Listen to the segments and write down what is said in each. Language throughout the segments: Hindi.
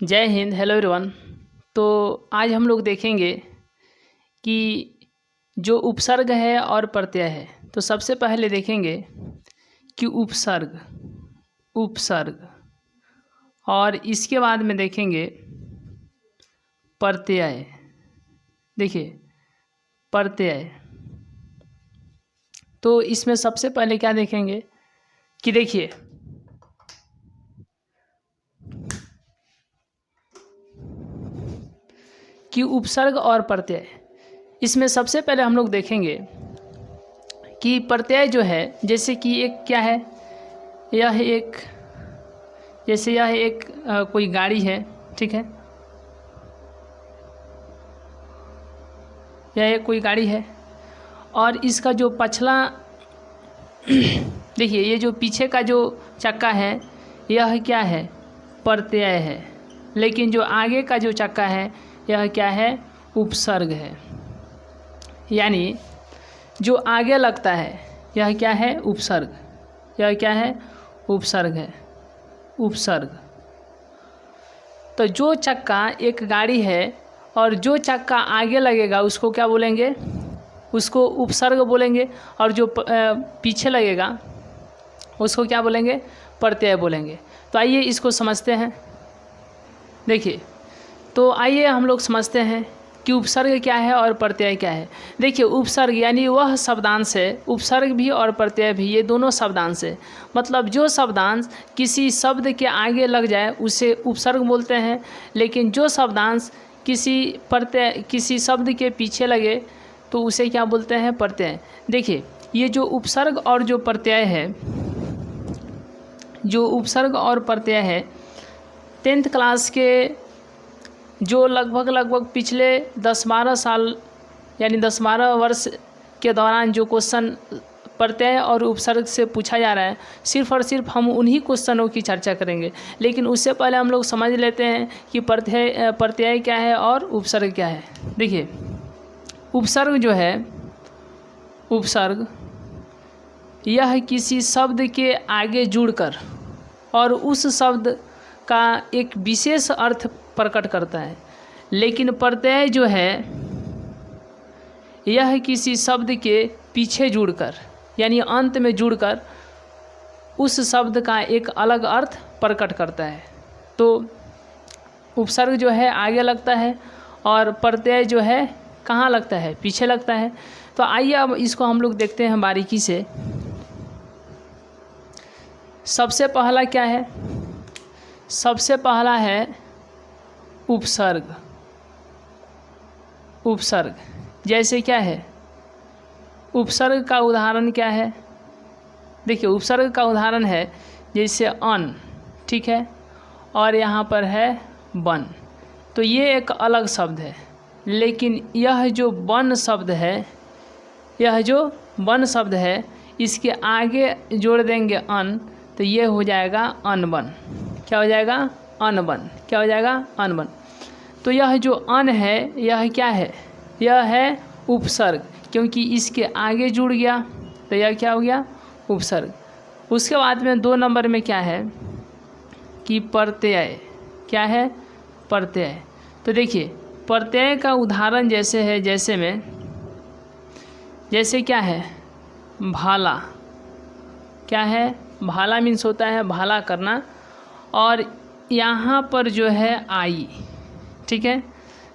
जय हिंद। Hello everyone. तो आज हम लोग देखेंगे कि जो उपसर्ग है और प्रत्यय है। तो सबसे पहले देखेंगे कि उपसर्ग और इसके बाद में देखेंगे प्रत्यय। देखिए प्रत्यय, तो इसमें सबसे पहले क्या देखेंगे कि देखिए कि उपसर्ग और प्रत्यय, इसमें सबसे पहले हम लोग देखेंगे कि प्रत्यय जो है, जैसे कि एक क्या है, यह एक कोई गाड़ी है, ठीक है। यह एक कोई गाड़ी है और इसका जो पछला देखिए, ये जो पीछे का जो चक्का है यह क्या है, प्रत्यय है। लेकिन जो आगे का जो चक्का है यह क्या है, उपसर्ग है। यानी जो आगे लगता है यह क्या है, उपसर्ग। यह क्या है, उपसर्ग है। उपसर्ग। तो जो चक्का एक गाड़ी है और जो चक्का आगे लगेगा उसको क्या बोलेंगे, उसको उपसर्ग बोलेंगे। और जो पीछे लगेगा उसको क्या बोलेंगे, प्रत्यय बोलेंगे। तो आइए इसको समझते हैं। देखिए, तो आइए हम लोग समझते हैं कि उपसर्ग क्या है और प्रत्यय क्या है। देखिए, उपसर्ग यानी वह शब्दांश है, उपसर्ग भी और प्रत्यय भी, ये दोनों शब्दांश है। मतलब जो शब्दांश किसी शब्द के आगे लग जाए उसे उपसर्ग बोलते हैं, लेकिन जो शब्दांश किसी शब्द के पीछे लगे तो उसे क्या बोलते हैं, प्रत्यय। देखिए, ये जो उपसर्ग और जो प्रत्यय है, जो उपसर्ग और प्रत्यय है, 10th क्लास के जो लगभग पिछले 10-12 साल यानी 10-12 वर्ष के दौरान जो क्वेश्चन प्रत्यय और उपसर्ग से पूछा जा रहा है, सिर्फ़ और सिर्फ हम उन्हीं क्वेश्चनों की चर्चा करेंगे। लेकिन उससे पहले हम लोग समझ लेते हैं कि प्रत्यय क्या है और उपसर्ग क्या है। देखिए, उपसर्ग जो है, उपसर्ग यह किसी शब्द के आगे जुड़कर और उस शब्द का एक विशेष अर्थ प्रकट करता है। लेकिन प्रत्यय जो है यह किसी शब्द के पीछे जुड़कर यानी अंत में जुड़कर उस शब्द का एक अलग अर्थ प्रकट करता है। तो उपसर्ग जो है आगे लगता है और प्रत्यय जो है कहाँ लगता है, पीछे लगता है। तो आइए अब इसको हम लोग देखते हैं बारीकी से। सबसे पहला क्या है, सबसे पहला है उपसर्ग। उपसर्ग जैसे क्या है, उपसर्ग का उदाहरण क्या है। देखिए, उपसर्ग का उदाहरण है जैसे अन, ठीक है, और यहाँ पर है बन। तो ये एक अलग शब्द है, लेकिन यह जो बन शब्द है, इसके आगे जोड़ देंगे अन, तो ये हो जाएगा अनबन। क्या हो जाएगा, अनबन। क्या हो जाएगा, अनबन। तो यह जो अन है यह क्या है, यह है उपसर्ग, क्योंकि इसके आगे जुड़ गया तो यह क्या हो गया, उपसर्ग। उसके बाद में 2 नंबर में क्या है कि प्रत्यय। क्या है, प्रत्यय। तो देखिए, प्रत्यय का उदाहरण जैसे है, जैसे क्या है, भाला। क्या है, भाला मीन्स होता है भाला करना, और यहाँ पर जो है आई, ठीक है।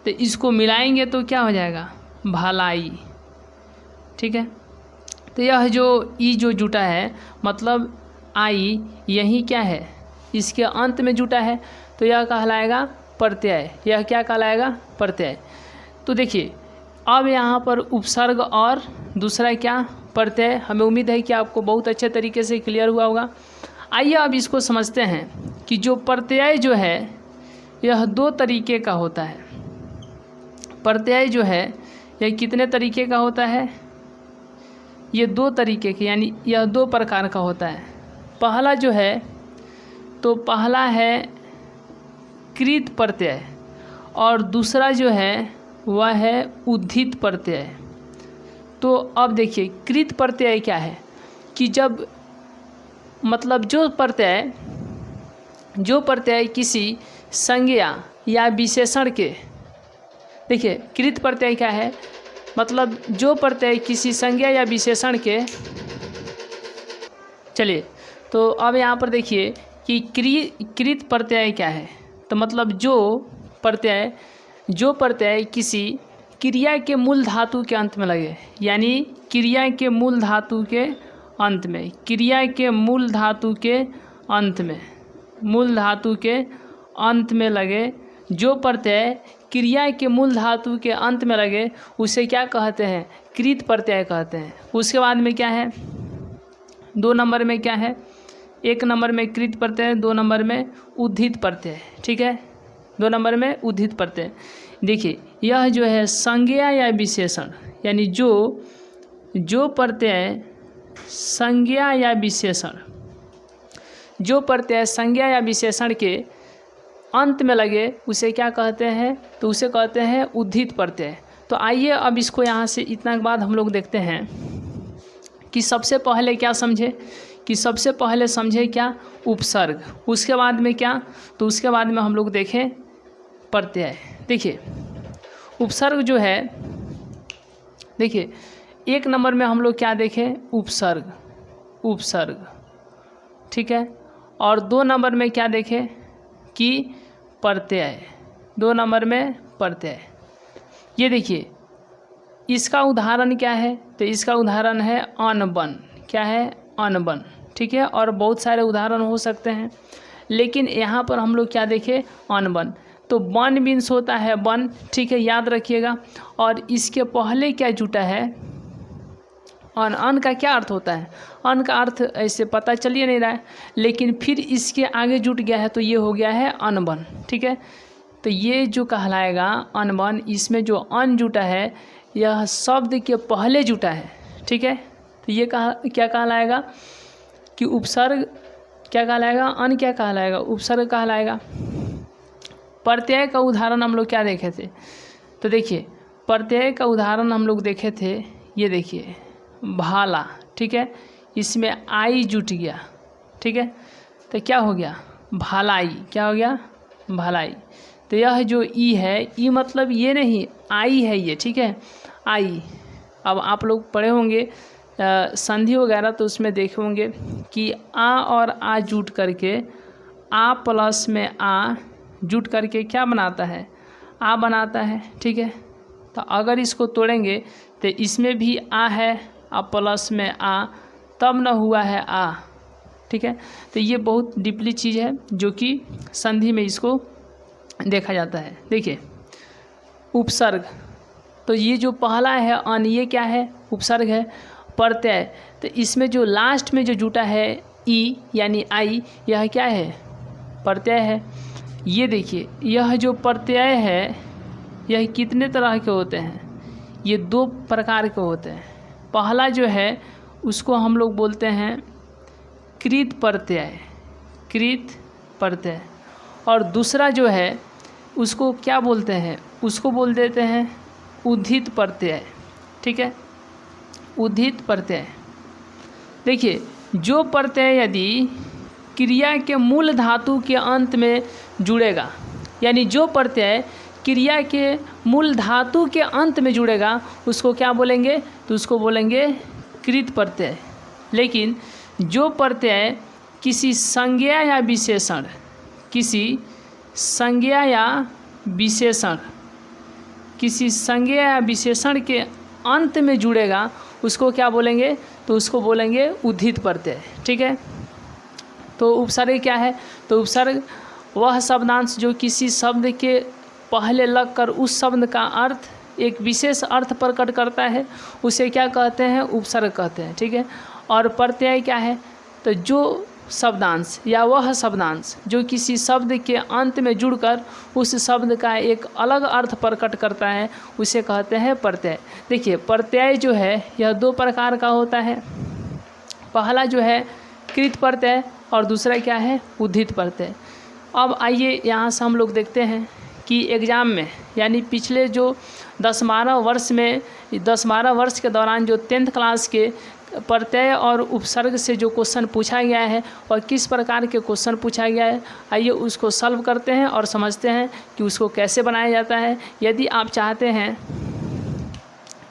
तो इसको मिलाएंगे तो क्या हो जाएगा, भलाई, ठीक है। तो यह जो ई जो जुटा है, मतलब आई यही क्या है, इसके अंत में जुटा है, तो यह कहलाएगा प्रत्यय। यह क्या कहलाएगा, प्रत्यय। तो देखिए, अब यहाँ पर उपसर्ग और दूसरा क्या, प्रत्यय। हमें उम्मीद है कि आपको बहुत अच्छे तरीके से क्लियर हुआ होगा। आइए अब इसको समझते हैं कि जो प्रत्यय जो है यह 2 तरीके का होता है। प्रत्यय जो है यह कितने तरीके का होता है, ये 2 तरीके के, यानी यह 2 प्रकार का होता है। पहला जो है, तो पहला है कृत प्रत्यय, और दूसरा जो है वह है उद्धित प्रत्यय। तो अब देखिए, कृत प्रत्यय क्या है कि जब मतलब जो प्रत्यय किसी संज्ञा या विशेषण के, देखिए कृत प्रत्यय क्या है, मतलब जो प्रत्यय किसी संज्ञा या विशेषण के, चलिए तो अब यहाँ पर देखिए कि कृत प्रत्यय क्या है, तो मतलब जो प्रत्यय किसी क्रिया के मूल धातु के अंत में लगे, यानी क्रिया के मूल धातु के अंत में, क्रिया के मूल धातु के अंत में, मूल धातु के अंत में लगे, जो प्रत्यय क्रिया के मूल धातु के अंत में लगे उसे क्या कहते हैं, कृत प्रत्यय कहते हैं। उसके बाद में क्या है, 2 नंबर में क्या है, 1 नंबर में कृत प्रत्यय, 2 नंबर में उद्धित प्रत्यय, ठीक है, 2 नंबर में उद्धित प्रत्यय। देखिए यह जो है संज्ञा या विशेषण, यानी जो प्रत्यय संज्ञा या विशेषण, जो प्रत्यय संज्ञा या विशेषण के अंत में लगे उसे क्या कहते हैं, तो उसे कहते हैं उद्धित प्रत्यय। तो आइए अब इसको यहाँ से इतना के बाद हम लोग देखते हैं कि सबसे पहले क्या समझे, कि सबसे पहले समझे क्या, उपसर्ग, उसके बाद में क्या, तो उसके बाद में हम लोग देखें प्रत्यय। देखिए उपसर्ग जो है, देखिए 1 नंबर में हम लोग क्या देखें, उपसर्ग, ठीक है, और 2 नंबर में क्या देखें कि प्रत्यय, 2 नंबर में प्रत्यय। ये देखिए इसका उदाहरण क्या है, तो इसका उदाहरण है अनबन, क्या है, अनबन, ठीक है, और बहुत सारे उदाहरण हो सकते हैं, लेकिन यहाँ पर हम लोग क्या देखें, अनबन। तो बन मीन्स होता है बन, ठीक है, याद रखिएगा। और इसके पहले क्या जुटा है, अन का क्या अर्थ होता है, अन का अर्थ ऐसे पता चलिए नहीं रहा है, लेकिन फिर इसके आगे जुट गया है तो ये हो गया है अनबन, ठीक है। तो ये जो कहलाएगा अनबन, इसमें जो अन जुटा है यह शब्द के पहले जुटा है, ठीक है। तो ये क्या कहलाएगा कि उपसर्ग क्या कहलाएगा, अन क्या कहलाएगा, उपसर्ग कहलाएगा। प्रत्यय का उदाहरण हम लोग क्या देखे थे, तो देखिए प्रत्यय का उदाहरण हम लोग देखे थे, ये देखिए भाला, ठीक है, इसमें आई जुट गया, ठीक है, तो क्या हो गया, भालाई, क्या हो गया, भालाई। तो यह जो ई है, ई मतलब ये नहीं, आई है ये, ठीक है, आई। अब आप लोग पढ़े होंगे संधि वगैरह, तो उसमें देखे होंगे कि आ और आ जुट करके, आ प्लस में आ जुट करके क्या बनाता है, आ बनाता है, ठीक है। तो अगर इसको तोड़ेंगे तो इसमें भी आ है, आ प्लस में आ, तब न हुआ है आ, ठीक है। तो ये बहुत डीपली चीज़ है जो कि संधि में इसको देखा जाता है। देखिए उपसर्ग, तो ये जो पहला है अन, ये क्या है, उपसर्ग है। प्रत्यय, तो इसमें जो लास्ट में जो जुटा है ई यानी आई, यह क्या है, प्रत्यय है। ये देखिए यह जो प्रत्यय है यह कितने तरह के होते हैं, ये 2 प्रकार के होते हैं। पहला जो है उसको हम लोग बोलते हैं कृत प्रत्यय, कृत प्रत्यय, और दूसरा जो है उसको क्या बोलते हैं, उसको बोल देते हैं उद्धित प्रत्यय, ठीक है, उद्धित प्रत्यय। देखिए जो प्रत्यय यदि क्रिया के मूल धातु के अंत में जुड़ेगा, यानी जो प्रत्यय क्रिया के मूल धातु के अंत में जुड़ेगा उसको क्या बोलेंगे, तो उसको बोलेंगे कृत प्रत्यय। लेकिन जो प्रत्यय किसी संज्ञा या विशेषण, किसी संज्ञा या विशेषण, किसी संज्ञा या विशेषण के अंत में जुड़ेगा उसको क्या बोलेंगे, तो उसको बोलेंगे उद्धित प्रत्यय, ठीक है। तो उपसर्ग क्या है, तो उपसर्ग वह शब्दांश जो किसी शब्द के पहले लगकर उस शब्द का अर्थ एक विशेष अर्थ प्रकट करता है, उसे क्या कहते हैं, उपसर्ग कहते हैं, ठीक है। और प्रत्यय क्या है, तो जो शब्दांश या वह शब्दांश जो किसी शब्द के अंत में जुड़कर उस शब्द का एक अलग अर्थ प्रकट करता है उसे कहते हैं प्रत्यय। देखिए प्रत्यय जो है यह 2 प्रकार का होता है, पहला जो है कृत प्रत्यय और दूसरा क्या है, उद्धित प्रत्यय। अब आइए यहाँ से हम लोग देखते हैं कि एग्ज़ाम में, यानी पिछले जो 10-12 वर्ष में, 10-12 वर्ष के दौरान जो 10th क्लास के प्रत्यय और उपसर्ग से जो क्वेश्चन पूछा गया है और किस प्रकार के क्वेश्चन पूछा गया है, आइए उसको सॉल्व करते हैं और समझते हैं कि उसको कैसे बनाया जाता है। यदि आप चाहते हैं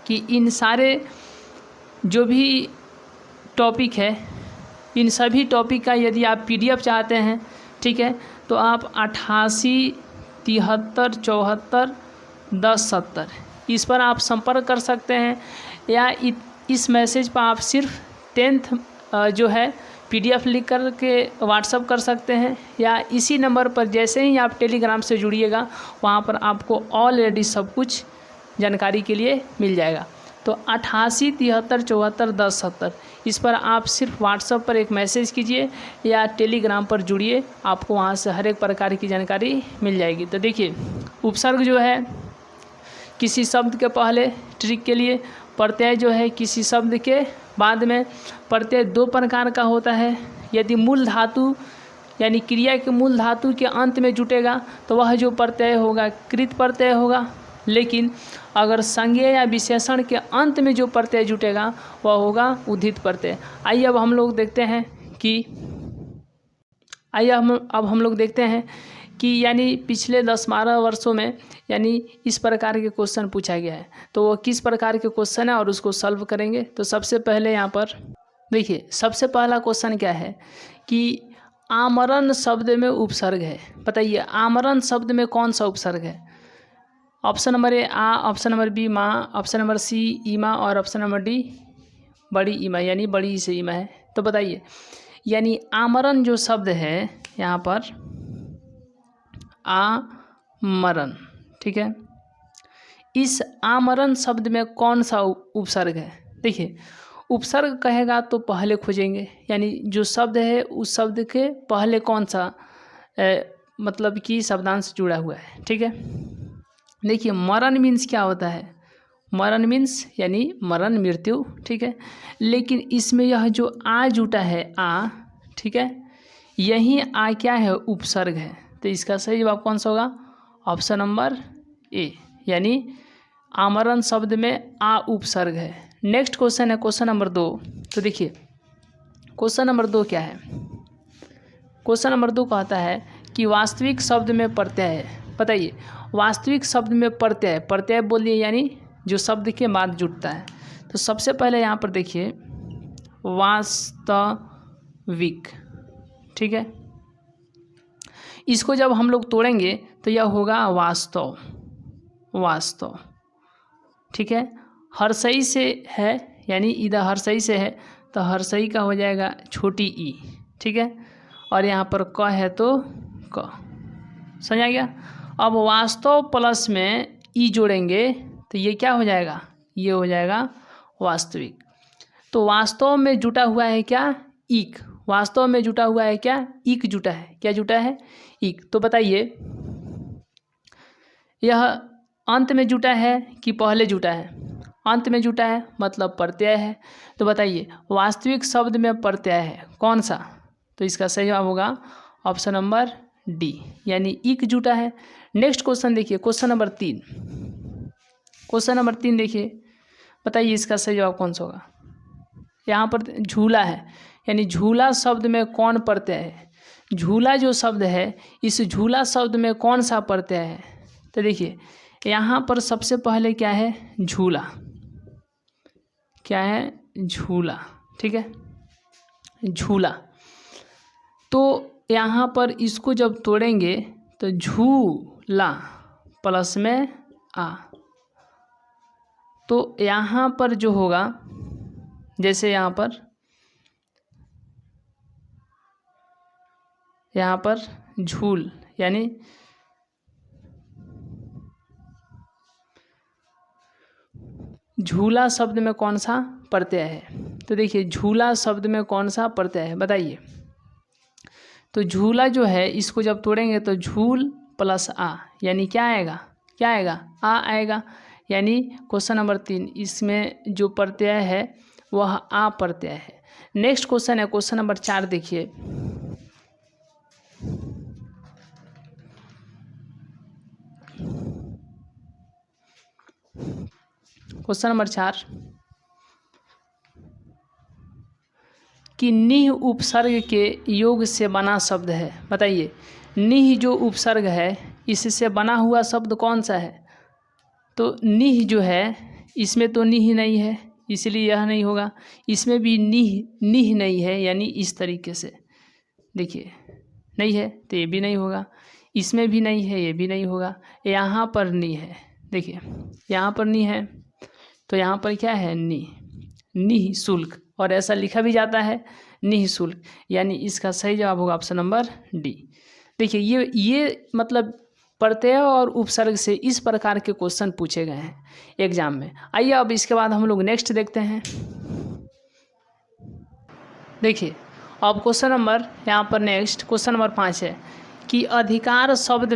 कि इन सारे जो भी टॉपिक है, इन सभी टॉपिक का यदि आप PDF चाहते हैं, ठीक है, तो आप 88 73 74 10 70 इस पर आप संपर्क कर सकते हैं, या इस मैसेज पर आप सिर्फ 10th जो है PDF लिख कर के व्हाट्सअप कर सकते हैं, या इसी नंबर पर जैसे ही आप टेलीग्राम से जुड़िएगा वहाँ पर आपको ऑलरेडी सब कुछ जानकारी के लिए मिल जाएगा। तो 88 73 74 10 70 इस पर आप सिर्फ व्हाट्सएप पर एक मैसेज कीजिए या टेलीग्राम पर जुड़िए, आपको वहाँ से हर एक प्रकार की जानकारी मिल जाएगी। तो देखिए, उपसर्ग जो है किसी शब्द के पहले ट्रिक के लिए, प्रत्यय जो है किसी शब्द के बाद में। प्रत्यय दो प्रकार का होता है। यदि मूल धातु यानी क्रिया के मूल धातु के अंत में जुटेगा तो वह जो प्रत्यय होगा कृत प्रत्यय होगा, लेकिन अगर संज्ञा या विशेषण के अंत में जो प्रत्यय जुटेगा वह होगा उद्धित प्रत्यय। आइए अब हम लोग देखते हैं कि यानी पिछले 10-12 वर्षों में यानी इस प्रकार के क्वेश्चन पूछा गया है, तो वो किस प्रकार के क्वेश्चन है और उसको सॉल्व करेंगे। तो सबसे पहले यहाँ पर देखिए, सबसे पहला क्वेश्चन क्या है कि आमरण शब्द में उपसर्ग है। बताइए आमरण शब्द में कौन सा उपसर्ग है। ऑप्शन नंबर ए आ, ऑप्शन नंबर बी माँ, ऑप्शन नंबर सी ईमा और ऑप्शन नंबर डी बड़ी ईमा यानी बड़ी ई से ईमा है। तो बताइए, यानी आमरण जो शब्द है यहाँ पर आमरण, ठीक है, इस आमरण शब्द में कौन सा उपसर्ग है। देखिए, उपसर्ग कहेगा तो पहले खोजेंगे, यानी जो शब्द है उस शब्द के पहले कौन सा मतलब कि शब्दांश जुड़ा हुआ है, ठीक है। देखिए, मरण मीन्स क्या होता है, मरण मीन्स यानी मरण मृत्यु, ठीक है, लेकिन इसमें यह जो आ जुटा है आ, ठीक है, यही आ क्या है उपसर्ग है। तो इसका सही जवाब कौन सा होगा, ऑप्शन नंबर ए, यानी आमरण शब्द में आ उपसर्ग है। नेक्स्ट क्वेश्चन है क्वेश्चन नंबर 2। तो देखिए क्वेश्चन नंबर 2 क्या है। क्वेश्चन नंबर 2 कहता है कि वास्तविक शब्द में प्रत्यय है। बताइए वास्तविक शब्द में प्रत्यय, प्रत्यय बोलिए यानी जो शब्द के बाद जुटता है। तो सबसे पहले यहाँ पर देखिए वास्तविक, ठीक है, इसको जब हम लोग तोड़ेंगे तो यह होगा वास्तव, वास्तव, ठीक है। हर्षई से है यानी इधर हर्षई से है तो हर्षई का हो जाएगा छोटी ई, ठीक है, और यहाँ पर क है तो क, समझ आ गया। अब वास्तव प्लस में ई जोड़ेंगे तो ये क्या हो जाएगा, ये हो जाएगा वास्तविक। तो वास्तव में जुटा हुआ है क्या, इक, वास्तव में जुटा हुआ है क्या, इक जुटा है, क्या जुटा है, इक। तो बताइए यह अंत में जुटा है कि पहले जुटा है, अंत में जुटा है मतलब प्रत्यय है। तो बताइए वास्तविक शब्द में प्रत्यय है कौन सा। तो इसका सही जवाब होगा ऑप्शन नंबर डी, यानी इक जुटा है। नेक्स्ट क्वेश्चन देखिए क्वेश्चन नंबर 3। क्वेश्चन नंबर 3 देखिए, बताइए इसका सही जवाब कौन सा होगा। यहाँ पर झूला है, यानी झूला शब्द में कौन प्रत्यय है। झूला जो शब्द है इस झूला शब्द में कौन सा प्रत्यय है। तो देखिए यहाँ पर सबसे पहले क्या है, झूला, क्या है, झूला, ठीक है, झूला। तो यहाँ पर इसको जब तोड़ेंगे तो झूला प्लस में आ, तो यहाँ पर जो होगा जैसे यहाँ पर झूल यानी झूला शब्द में कौन सा प्रत्यय है। तो देखिए झूला शब्द में कौन सा प्रत्यय है बताइए। तो झूला जो है इसको जब तोड़ेंगे तो झूल प्लस आ यानी क्या आएगा, क्या आएगा, आ आएगा। यानी क्वेश्चन नंबर 3 इसमें जो प्रत्यय है वह आ प्रत्यय है। नेक्स्ट क्वेश्चन है क्वेश्चन नंबर 4 देखिए। क्वेश्चन नंबर 4, कि निह उपसर्ग के योग से बना शब्द है। बताइए, निह जो उपसर्ग है इससे बना हुआ शब्द कौन सा है? तो निह जो है इसमें तो निह नहीं है, इसलिए यह नहीं होगा। इसमें भी निह नहीं है, यानी इस तरीके से देखिए नहीं है तो ये भी नहीं होगा। इसमें भी नहीं है, ये भी नहीं होगा। यहाँ पर नी है, देखिए यहाँ पर नी है तो यहाँ पर क्या है? निःशुल्क, और ऐसा लिखा भी जाता है निःशुल्क, यानी इसका सही जवाब होगा ऑप्शन नंबर डी। देखिए ये मतलब प्रत्यय और उपसर्ग से इस प्रकार के क्वेश्चन पूछे गए हैं एग्जाम में। आइए अब इसके बाद हम लोग नेक्स्ट देखते हैं। देखिए अब क्वेश्चन नंबर यहाँ पर नेक्स्ट क्वेश्चन नंबर 5 है कि अधिकार शब्द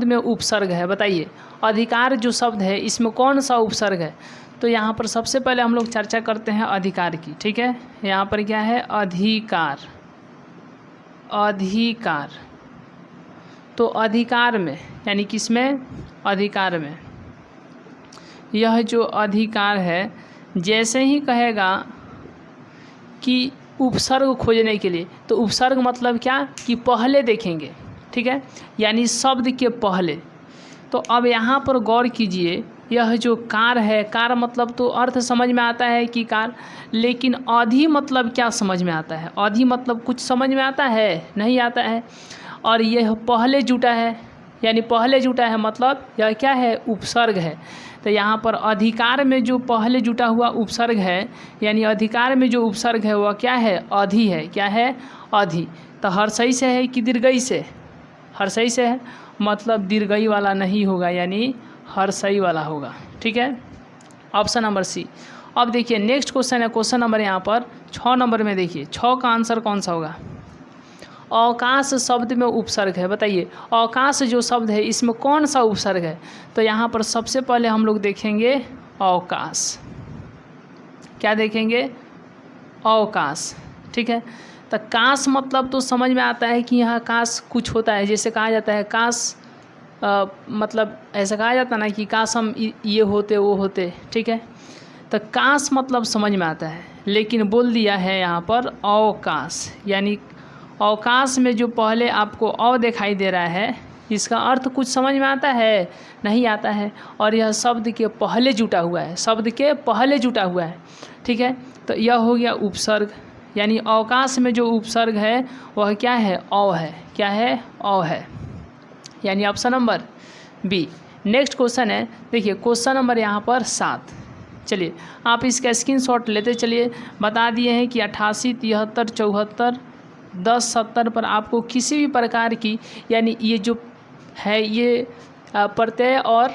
में उपसर्ग है। बताइए अधिकार जो शब्द है इसमें कौन सा उपसर्ग है? तो यहाँ पर सबसे पहले हम लोग चर्चा करते हैं अधिकार की। ठीक है, यहाँ पर क्या है? अधिकार। तो अधिकार में यानी किसमें? अधिकार में। यह जो अधिकार है, जैसे ही कहेगा कि उपसर्ग खोजने के लिए, तो उपसर्ग मतलब क्या कि पहले देखेंगे। ठीक है, यानी शब्द के पहले। तो अब यहाँ पर गौर कीजिए, यह जो कार है, कार मतलब तो अर्थ समझ में आता है कि कार, लेकिन अधि मतलब क्या समझ में आता है? अधि मतलब कुछ समझ में आता है? नहीं आता है। और यह पहले जुटा है, यानी पहले जुटा है मतलब यह क्या है? उपसर्ग है। तो यहाँ पर अधिकार में जो पहले जुटा हुआ उपसर्ग है, यानी अधिकार में जो उपसर्ग है वह क्या है? अधि है। क्या है? अधि। तो हर्षई से है कि दीर्घई से? हर्षई से है, मतलब दीर्घई वाला नहीं होगा, यानी हर्षई वाला होगा। ठीक है, ऑप्शन नंबर सी। अब देखिए नेक्स्ट क्वेश्चन है, क्वेश्चन नंबर यहाँ पर 6 नंबर में। देखिए 6 का आंसर कौन सा होगा? अवकाश शब्द में उपसर्ग है। बताइए अवकाश जो शब्द है इसमें कौन सा उपसर्ग है? तो यहाँ पर सबसे पहले हम लोग देखेंगे अवकाश। क्या देखेंगे? अवकाश। ठीक है, तो काश मतलब तो समझ में आता है कि यहाँ काश कुछ होता है, जैसे कहा जाता है काश मतलब ऐसा कहा जाता है ना कि काश हम ये होते वो होते। ठीक है, तो काश मतलब समझ में आता है, लेकिन बोल दिया है यहाँ पर अवकाश, यानी अवकाश में जो पहले आपको अव दिखाई दे रहा है इसका अर्थ कुछ समझ में आता है? नहीं आता है। और यह शब्द के पहले जुटा हुआ है, शब्द के पहले जुटा हुआ है। ठीक है, तो यह हो गया उपसर्ग, यानी अवकाश में जो उपसर्ग है वह क्या है? अव है। क्या है? अव है, यानी option number B. Next question है, देखिए क्वेश्चन नंबर यहाँ पर 7। चलिए आप इसका स्क्रीनशॉट लेते चलिए। बता दिए हैं कि 88, 73, 74, 10, 70 पर आपको किसी भी प्रकार की, यानी ये जो है ये प्रत्यय और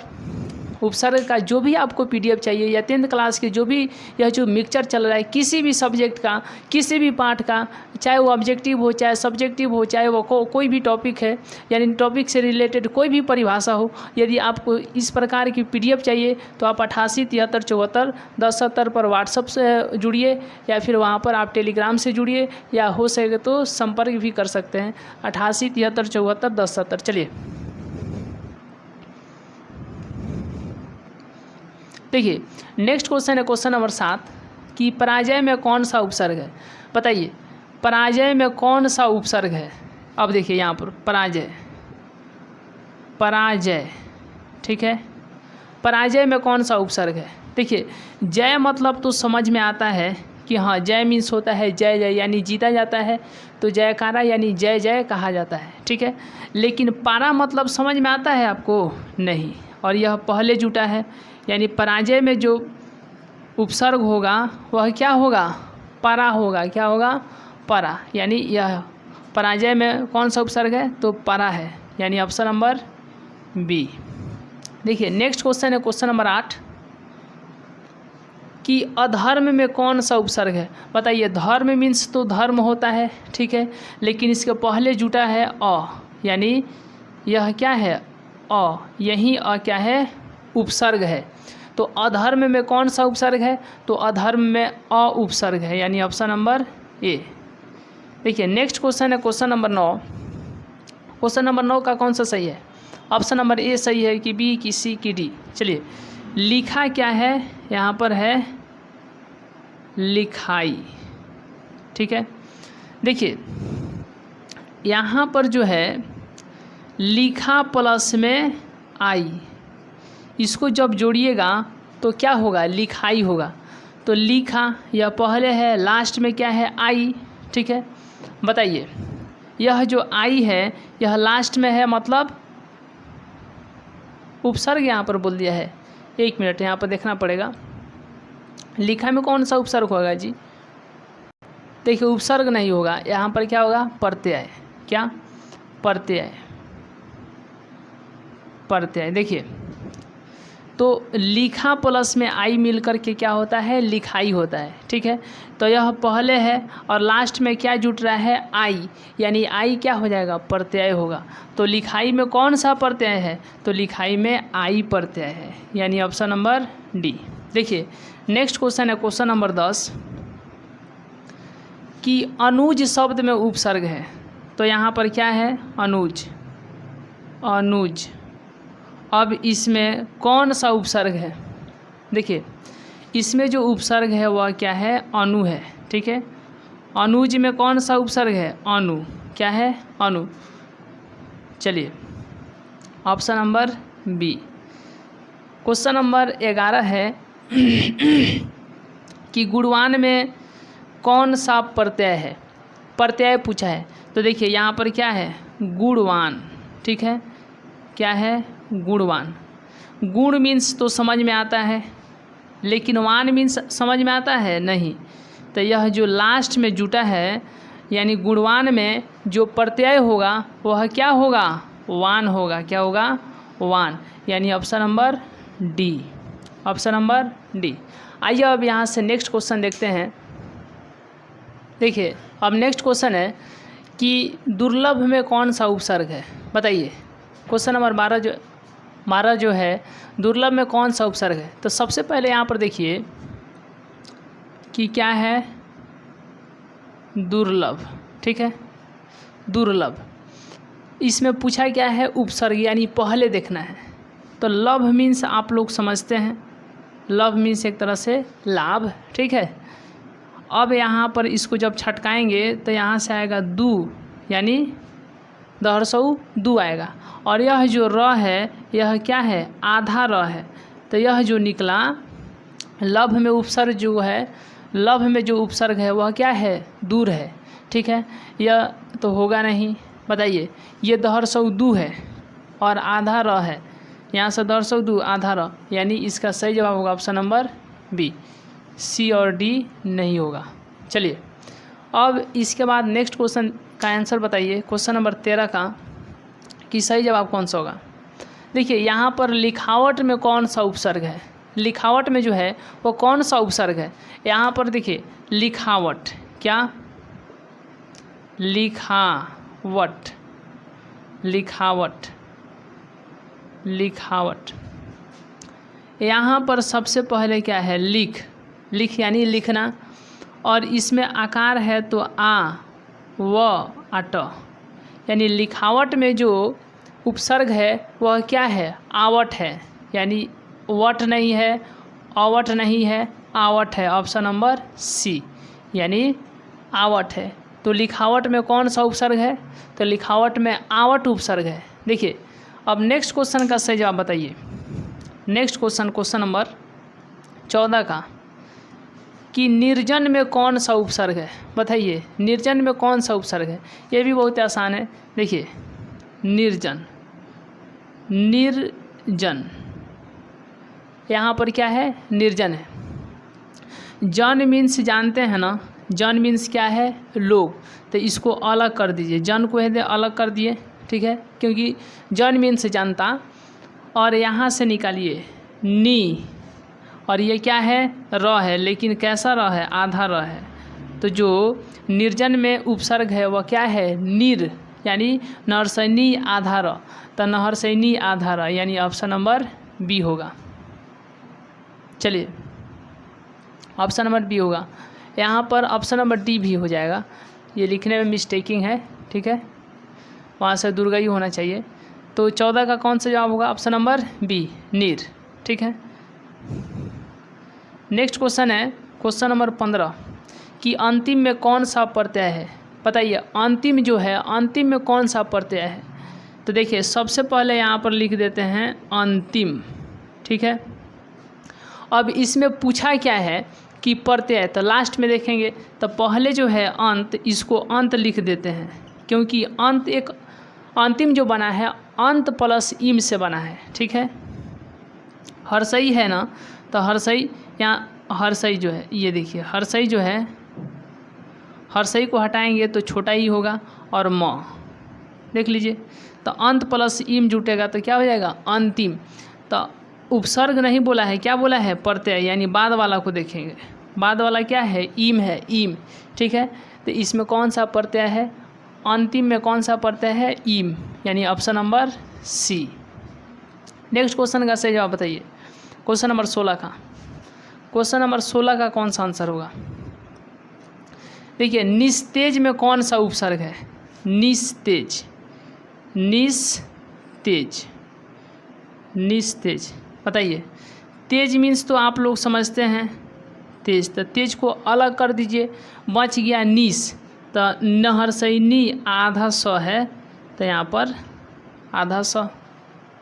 उपसर्ग का जो भी आपको पीडीएफ चाहिए, या 10th क्लास के जो भी यह जो मिक्सचर चल रहा है किसी भी सब्जेक्ट का, किसी भी पार्ट का, चाहे वो ऑब्जेक्टिव हो, चाहे सब्जेक्टिव हो, चाहे वो कोई भी टॉपिक है, यानी टॉपिक से रिलेटेड कोई भी परिभाषा हो, यदि आपको इस प्रकार की पीडीएफ चाहिए तो आप 88, 73, 74, 10, 70 पर व्हाट्सएप से जुड़िए, या फिर वहाँ पर आप टेलीग्राम से जुड़िए, या हो सके तो संपर्क भी कर सकते हैं। 88, 73, 74, 10, 70। चलिए देखिए नेक्स्ट क्वेश्चन है, क्वेश्चन नंबर 7 कि पराजय में कौन सा उपसर्ग है? बताइए पराजय में कौन सा उपसर्ग है? अब देखिए यहाँ पर पराजय। ठीक है, पराजय में कौन सा उपसर्ग है? देखिए जय मतलब तो समझ में आता है कि हाँ जय मीन्स होता है जय जय, यानी जीता जाता है, तो जयकारा यानी जय जय कहा जाता है। ठीक है, लेकिन पारा मतलब समझ में आता है आपको? नहीं, और यह पहले जुटा है, यानी पराजय में जो उपसर्ग होगा वह क्या होगा? परा होगा। क्या होगा? परा, यानी यह पराजय में कौन सा उपसर्ग है? तो परा है, यानी ऑप्शन नंबर बी। देखिए नेक्स्ट क्वेश्चन है, क्वेश्चन नंबर 8 कि अधर्म में कौन सा उपसर्ग है? बताइए धर्म मीन्स तो धर्म होता है, ठीक है, लेकिन इसके पहले जुटा है अ, यानी यह क्या है? अ, यही अ क्या है? उपसर्ग है। तो अधर्म में कौन सा उपसर्ग है? तो अधर्म में अ उपसर्ग है, यानी ऑप्शन नंबर ए। देखिए नेक्स्ट क्वेश्चन है, क्वेश्चन नंबर 9। क्वेश्चन नंबर 9 का कौन सा सही है? ऑप्शन नंबर ए सही है कि बी, कि सी, कि डी? चलिए लिखा क्या है यहाँ पर है लिखाई। ठीक है, देखिए यहाँ पर जो है लिखा प्लस में आई, इसको जब जोड़िएगा तो क्या होगा, लिखाई होगा। तो लिखा यह पहले है, लास्ट में क्या है, आई। ठीक है, बताइए यह जो आई है यह लास्ट में है, मतलब उपसर्ग यहाँ पर बोल दिया है। एक मिनट यहाँ पर देखना पड़ेगा, लिखा में कौन सा उपसर्ग होगा जी। देखिए उपसर्ग नहीं होगा, यहाँ पर क्या होगा, प्रत्यय। क्या, प्रत्यय, प्रत्यय। देखिए तो लिखा प्लस में आई मिल कर के क्या होता है, लिखाई होता है। ठीक है, तो यह पहले है और लास्ट में क्या जुट रहा है, आई, यानी आई क्या हो जाएगा, प्रत्यय होगा। तो लिखाई में कौन सा प्रत्यय है, तो लिखाई में आई प्रत्यय है, यानी ऑप्शन नंबर डी। देखिए नेक्स्ट क्वेश्चन है क्वेश्चन नंबर 10 कि अनुज शब्द में उपसर्ग है। तो यहाँ पर क्या है, अनुज, अनुज। अब इसमें कौन सा उपसर्ग है, देखिए इसमें जो उपसर्ग है वह क्या है, अनु है। ठीक है, अनुज में कौन सा उपसर्ग है, अनु। क्या है, अनु। चलिए option number B. Question number 11 है कि गुणवान में कौन सा प्रत्यय है, प्रत्यय पूछा है। तो देखिए यहाँ पर क्या है, गुणवान। ठीक है, क्या है, गुणवान। गुण मीन्स तो समझ में आता है, लेकिन वान मीन्स समझ में आता है नहीं। तो यह जो लास्ट में जुटा है यानी गुणवान में जो प्रत्यय होगा वह क्या होगा, वान होगा। क्या होगा, वान, यानी option number D, option number D. आइए अब यहाँ से नेक्स्ट क्वेश्चन देखते हैं। देखिए अब नेक्स्ट क्वेश्चन है कि दुर्लभ में कौन सा उपसर्ग है, बताइए। क्वेश्चन नंबर 12 जो है दुर्लभ में कौन सा उपसर्ग है। तो सबसे पहले यहाँ पर देखिए कि क्या है, दुर्लभ। ठीक है, दुर्लभ। इसमें पूछा क्या है, उपसर्ग, यानी पहले देखना है। तो लभ मीन्स आप लोग समझते हैं, लव मीन्स एक तरह से लाभ। ठीक है, अब यहाँ पर इसको जब छटकाएंगे तो यहाँ से आएगा दू, यानी दहरसऊ दू आएगा। और यह जो र है यह क्या है, आधा र है। तो यह जो निकला लभ में उपसर्ग जो है, लभ में जो उपसर्ग है वह क्या है, दूर है। ठीक है, यह तो होगा नहीं, बताइए। ये दहरसऊ दू है और आधा र है, यहाँ से दहरसऊ दू आधा र, यानी इसका सही जवाब होगा ऑप्शन नंबर बी। सी और डी नहीं होगा। चलिए अब इसके बाद नेक्स्ट क्वेश्चन का आंसर बताइए, क्वेश्चन नंबर 13 का, कि सही जवाब कौन सा होगा। देखिए यहाँ पर लिखावट में कौन सा उपसर्ग है, लिखावट में जो है वो कौन सा उपसर्ग है। यहाँ पर देखिए लिखावट, क्या, लिखावट, लिखावट, लिखावट। यहाँ पर सबसे पहले क्या है, लिख, लिख यानी लिखना, और इसमें आकार है तो आ, व, अट, यानी लिखावट में जो उपसर्ग है वह क्या है, आवट है, यानी वट नहीं है, आवट नहीं है, आवट है। ऑप्शन नंबर सी, यानी आवट है। तो लिखावट में कौन सा उपसर्ग है, तो लिखावट में आवट उपसर्ग है। देखिए अब नेक्स्ट क्वेश्चन का सही जवाब बताइए। नेक्स्ट क्वेश्चन, क्वेश्चन नंबर 14 का, कि निर्जन में कौन सा उपसर्ग है, बताइए। निर्जन में कौन सा उपसर्ग है, ये भी बहुत आसान है। देखिए निर्जन, निर्जन, यहाँ पर क्या है, निर्जन है। जन मीन्स जानते हैं ना, जन मीन्स क्या है, लोग। तो इसको अलग कर दीजिए, जन को है अलग कर दिए। ठीक है, क्योंकि जन मीन्स जानता, और यहाँ से निकालिए नी, और ये क्या है, र है, लेकिन कैसा र है, आधा र है। तो जो निर्जन में उपसर्ग है वह क्या है, निर, यानी नरसैनी आधा र। तो नहरसैनी आधा र, यानी ऑप्शन नंबर बी होगा। चलिए ऑप्शन नंबर बी होगा। यहाँ पर ऑप्शन नंबर डी भी हो जाएगा, ये लिखने में मिस्टेकिंग है। ठीक है, वहाँ से दुर्गई होना चाहिए। तो 14 का कौन सा जवाब होगा, ऑप्शन नंबर बी, नीर। ठीक है, नेक्स्ट क्वेश्चन है क्वेश्चन नंबर 15 कि अंतिम में कौन सा प्रत्यय है, बताइए अंतिम जो है अंतिम में कौन सा प्रत्यय है। तो देखिए सबसे पहले यहाँ पर लिख देते हैं अंतिम, ठीक है। अब इसमें पूछा क्या है कि प्रत्यय, तो लास्ट में देखेंगे तो पहले जो है अंत, इसको अंत लिख देते हैं क्योंकि अंत एक अंतिम जो बना है अंत प्लस इम से बना है, ठीक है। हर्षई है ना, तो हर्षई यहाँ हर्षई जो है ये देखिए हर्षई जो है हर्षई को हटाएंगे तो छोटा ही होगा और म देख लीजिए, तो अंत प्लस इम जुटेगा तो क्या हो जाएगा अंतिम। तो उपसर्ग नहीं बोला है, क्या बोला है प्रत्यय, यानी बाद वाला को देखेंगे, बाद वाला क्या है इम है, इम, ठीक है। तो इसमें कौन सा प्रत्यय है, अंतिम में कौन सा प्रत्यय है इम, यानी option number C. Next question का सही जवाब बताइए, क्वेश्चन नंबर 16 का, क्वेश्चन नंबर 16 का कौन सा आंसर होगा। देखिए निस्तेज में कौन सा उपसर्ग है, निस्तेज, निस्तेज, निस्तेज, बताइए। तेज मीन्स तो आप लोग समझते हैं तेज, तो तेज को अलग कर दीजिए, बच गया निस, तो नहर सही नी आधा स है तो यहाँ पर आधा स,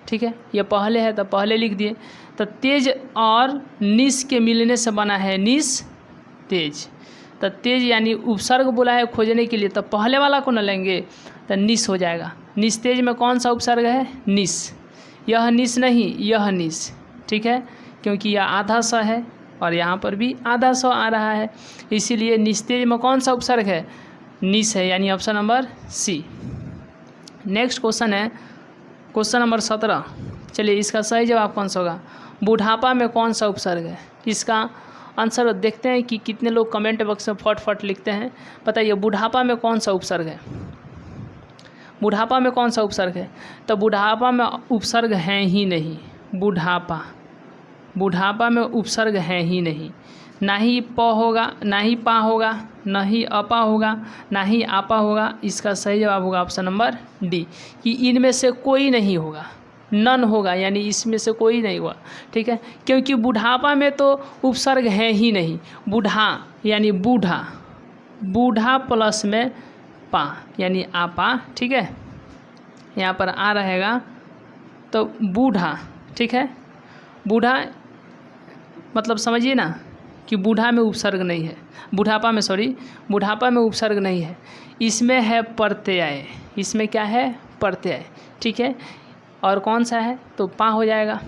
ठीक है। ये पहले है तो पहले लिख दिए, तो तेज और निस के मिलने से बना है निस तेज। तो तेज यानी उपसर्ग बोला है खोजने के लिए, तो पहले वाला को न लेंगे तो निस हो जाएगा। निस्तेज में कौन सा उपसर्ग है निस, यह निस नहीं यह निस, ठीक है, क्योंकि यह आधा स है और यहाँ पर भी आधा स आ रहा है, इसीलिए निस्तेज में कौन सा उपसर्ग है निस है, यानी option number C. Next question है क्वेश्चन नंबर 17, चलिए इसका सही जवाब कौन सा होगा। बुढ़ापा में कौन सा उपसर्ग है, इसका आंसर देखते हैं कि कितने लोग कमेंट बॉक्स में फट लिखते हैं। बताइए बुढ़ापा में कौन सा उपसर्ग है, बुढ़ापा में कौन सा उपसर्ग है। तो बुढ़ापा में उपसर्ग है ही नहीं, बुढ़ापा, बुढ़ापा में उपसर्ग है ही नहीं, ना ही प होगा, ना ही पा होगा, ना ही अपा होगा, ना ही आपा होगा। इसका सही जवाब होगा ऑप्शन नंबर डी, कि इनमें से कोई नहीं होगा, नन होगा, यानी इसमें से कोई नहीं हुआ, ठीक है। क्योंकि बुढ़ापा में तो उपसर्ग है ही नहीं, बूढ़ा यानी बूढ़ा, बूढ़ा प्लस में पा यानी आपा, ठीक है, यहाँ पर आ रहेगा तो बूढ़ा, ठीक है। बूढ़ा मतलब समझिए ना कि बूढ़ा में उपसर्ग नहीं है, बुढ़ापा में सॉरी बुढ़ापा में उपसर्ग नहीं है, इसमें है प्रत्यय, इसमें क्या है प्रत्यय, ठीक है। और कौन सा है तो पा हो जाएगा,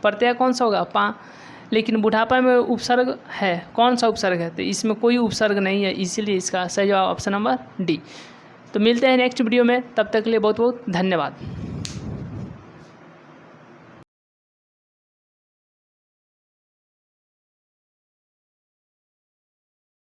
प्रत्यय कौन सा होगा पा, लेकिन बुढ़ापा में उपसर्ग है, कौन सा उपसर्ग है तो इसमें कोई उपसर्ग नहीं है, इसीलिए इसका सही जवाब ऑप्शन नंबर डी। तो मिलते हैं नेक्स्ट वीडियो में, तब तक के लिए बहुत बहुत धन्यवाद।